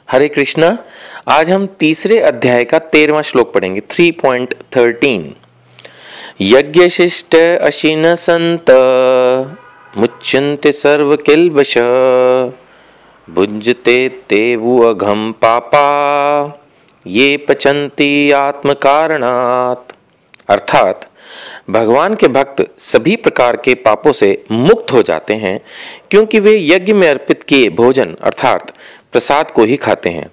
हरे कृष्णा। आज हम तीसरे अध्याय का 13वां श्लोक पढ़ेंगे 3.13। यज्ञशिष्ट अशिन संत मुच्यन्ते सर्व किल्बश भुंजते तेवु अघम पापा ये पचन्ति आत्म कारणात्। अर्थात भगवान के भक्त सभी प्रकार के पापों से मुक्त हो जाते हैं क्योंकि वे यज्ञ में अर्पित किए भोजन अर्थात प्रसाद को ही खाते हैं।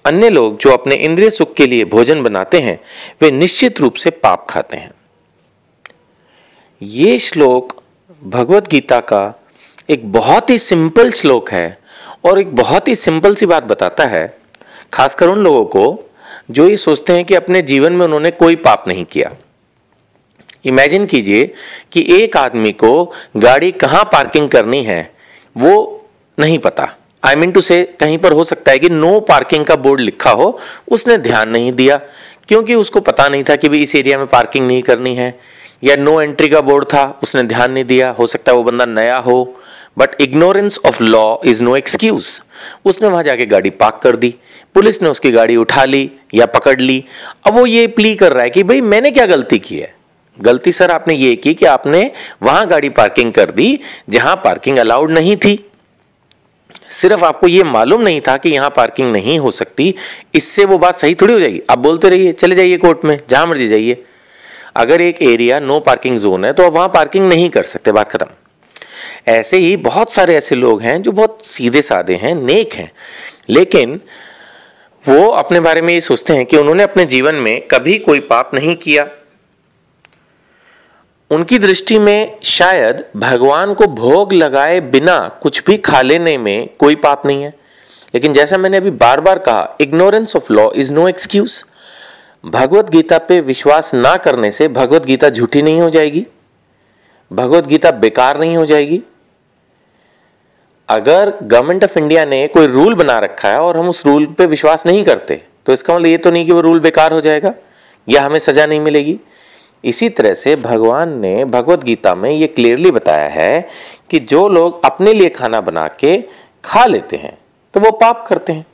अन्य लोग जो अपने इंद्रिय सुख के लिए भोजन बनाते हैं वे निश्चित रूप से पाप खाते हैं। ये श्लोक भगवत गीता का एक बहुत ही सिंपल श्लोक है और एक बहुत ही सिंपल सी बात बताता है, खासकर उन लोगों को जो ये सोचते हैं कि अपने जीवन में उन्होंने कोई पाप नहीं किया। इमेजिन कीजिए कि एक आदमी को गाड़ी कहां पार्किंग करनी है वो नहीं पता। आई मीन टू से कहीं पर हो सकता है कि नो पार्किंग का बोर्ड लिखा हो, उसने ध्यान नहीं दिया क्योंकि उसको पता नहीं था कि भी इस एरिया में पार्किंग नहीं करनी है, या नो एंट्री का बोर्ड था, उसने ध्यान नहीं दिया। हो सकता है वो बंदा नया हो, but ignorance of law is no excuse. उसने वहां जाके गाड़ी पार्क कर दी, पुलिस ने उसकी गाड़ी उठा ली या पकड़ ली। अब वो ये प्ली कर रहा है कि भाई मैंने क्या गलती की है। गलती सर आपने ये की कि आपने वहां गाड़ी पार्किंग कर दी जहां पार्किंग अलाउड नहीं थी। सिर्फ आपको ये मालूम नहीं था कि यहां पार्किंग नहीं हो सकती, इससे वो बात सही थोड़ी हो जाएगी। आप बोलते रहिए, चले जाइए कोर्ट में, जहां मर्जी जाइए। अगर एक एरिया नो पार्किंग जोन है तो आप वहां पार्किंग नहीं कर सकते, बात खत्म। ऐसे ही बहुत सारे ऐसे लोग हैं जो बहुत सीधे साधे हैं, नेक हैं, लेकिन वो अपने बारे में ये सोचते हैं कि उन्होंने अपने जीवन में कभी कोई पाप नहीं किया। उनकी दृष्टि में शायद भगवान को भोग लगाए बिना कुछ भी खा लेने में कोई पाप नहीं है। लेकिन जैसा मैंने अभी बार बार कहा, ignorance of law is no excuse. Bhagavad Gita पे विश्वास ना करने से भगवत गीता झूठी नहीं हो जाएगी, भगवत गीता बेकार नहीं हो जाएगी। अगर गवर्नमेंट ऑफ इंडिया ने कोई रूल बना रखा है और हम उस रूल पे विश्वास नहीं करते तो इसका मतलब ये तो नहीं कि वो रूल बेकार हो जाएगा या हमें सजा नहीं मिलेगी। इसी तरह से भगवान ने भगवत गीता में ये क्लियरली बताया है कि जो लोग अपने लिए खाना बना के खा लेते हैं तो वो पाप करते हैं।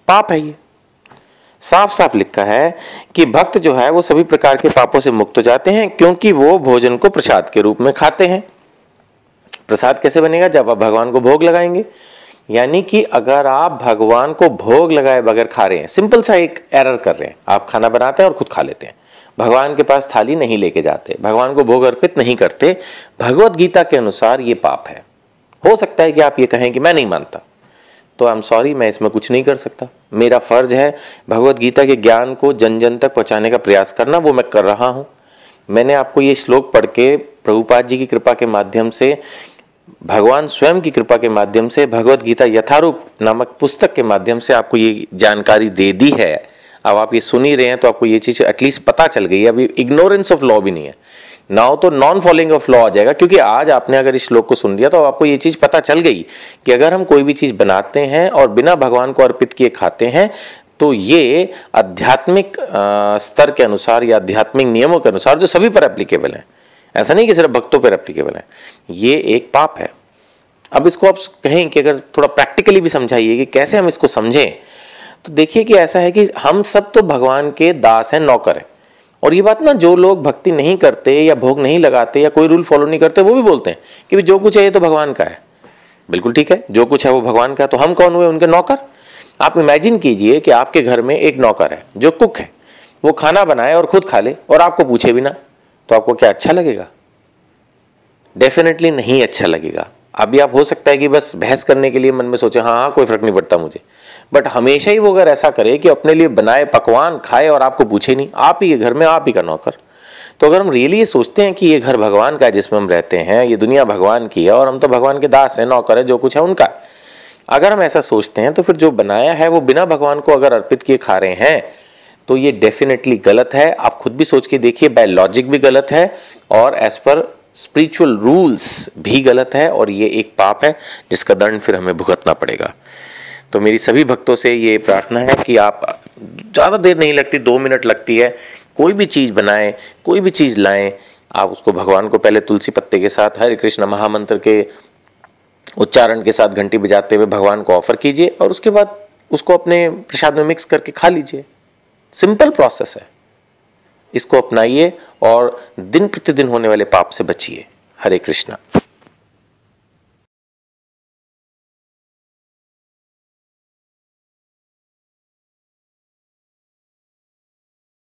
पाप है, ये साफ साफ लिखा है कि भक्त जो है वो सभी प्रकार के पापों से मुक्त हो जाते हैं क्योंकि वो भोजन को प्रसाद के रूप में खाते हैं। प्रसाद कैसे बनेगा? जब आप भगवान को भोग लगाएंगे। यानी कि अगर आप भगवान को भोग लगाए बगैर खा रहे हैं, सिंपल सा एक एरर कर रहे हैं, आप खाना बनाते हैं और खुद खा लेते हैं, भगवान के पास थाली नहीं लेके जाते, भगवान को भोग अर्पित नहीं करते, भगवत गीता के अनुसार ये पाप है। हो सकता है कि आप ये कहें कि मैं नहीं मानता, तो आई एम सॉरी, मैं इसमें कुछ नहीं कर सकता। मेरा फर्ज है भगवत गीता के ज्ञान को जन जन तक पहुंचाने का प्रयास करना, वो मैं कर रहा हूं। मैंने आपको ये श्लोक पढ़ के प्रभुपाद जी की कृपा के माध्यम से, भगवान स्वयं की कृपा के माध्यम से, भगवत गीता यथारूप नामक पुस्तक के माध्यम से आपको ये जानकारी दे दी है। अब आप ये सुन ही रहे हैं तो आपको ये चीज एटलीस्ट पता चल गई। अभी इग्नोरेंस ऑफ लॉ भी नहीं है, नाउ तो नॉन फॉलोइंग ऑफ लॉ आ जाएगा, क्योंकि आज आपने अगर इस श्लोक को सुन लिया तो आपको ये चीज पता चल गई कि अगर हम कोई भी चीज बनाते हैं और बिना भगवान को अर्पित किए खाते हैं तो ये आध्यात्मिक स्तर के अनुसार या आध्यात्मिक नियमों के अनुसार जो सभी पर एप्लीकेबल है, ऐसा नहीं कि सिर्फ भक्तों पर एप्लीकेबल है, ये एक पाप है। अब इसको आप कहें कि अगर थोड़ा प्रैक्टिकली भी समझाइए कि कैसे हम इसको समझें, तो देखिए कि ऐसा है कि हम सब तो भगवान के दास हैं, नौकर हैं। और ये बात ना, जो लोग भक्ति नहीं करते या भोग नहीं लगाते या कोई रूल फॉलो नहीं करते वो भी बोलते हैं कि जो कुछ है ये तो भगवान का है। बिल्कुल ठीक है, जो कुछ है वो भगवान का, तो हम कौन हुए? उनके नौकर। आप इमेजिन कीजिए कि आपके घर में एक नौकर है जो कुक है, वो खाना बनाए और खुद खा ले और आपको पूछे भी ना, तो आपको क्या अच्छा लगेगा? डेफिनेटली नहीं अच्छा लगेगा। अभी आप हो सकता है कि बस बहस करने के लिए मन में सोचे हाँ हाँ कोई फर्क नहीं पड़ता मुझे, बट हमेशा ही वो अगर ऐसा करे कि अपने लिए बनाए पकवान खाए और आपको पूछे नहीं, आप ही के घर में आप ही का नौकर। तो अगर हम रियली ये सोचते हैं कि ये घर भगवान का है जिसमें हम रहते हैं, ये दुनिया भगवान की है और हम तो भगवान के दास हैं, नौकर है, जो कुछ है उनका, अगर हम ऐसा सोचते हैं तो फिर जो बनाया है वो बिना भगवान को अगर अर्पित किए खा रहे हैं तो ये डेफिनेटली गलत है। आप खुद भी सोच के देखिए, बाय लॉजिक भी गलत है और एज पर स्पिरिचुअल रूल्स भी गलत है, और ये एक पाप है जिसका दंड फिर हमें भुगतना पड़ेगा। तो मेरी सभी भक्तों से ये प्रार्थना है कि आप, ज़्यादा देर नहीं लगती, 2 मिनट लगती है, कोई भी चीज़ बनाएं, कोई भी चीज़ लाएं, आप उसको भगवान को पहले तुलसी पत्ते के साथ हरे कृष्ण महामंत्र के उच्चारण के साथ घंटी बजाते हुए भगवान को ऑफर कीजिए और उसके बाद उसको अपने प्रसाद में मिक्स करके खा लीजिए। सिंपल प्रोसेस है, इसको अपनाइए और दिन प्रतिदिन होने वाले पाप से बचिए। हरे कृष्णा।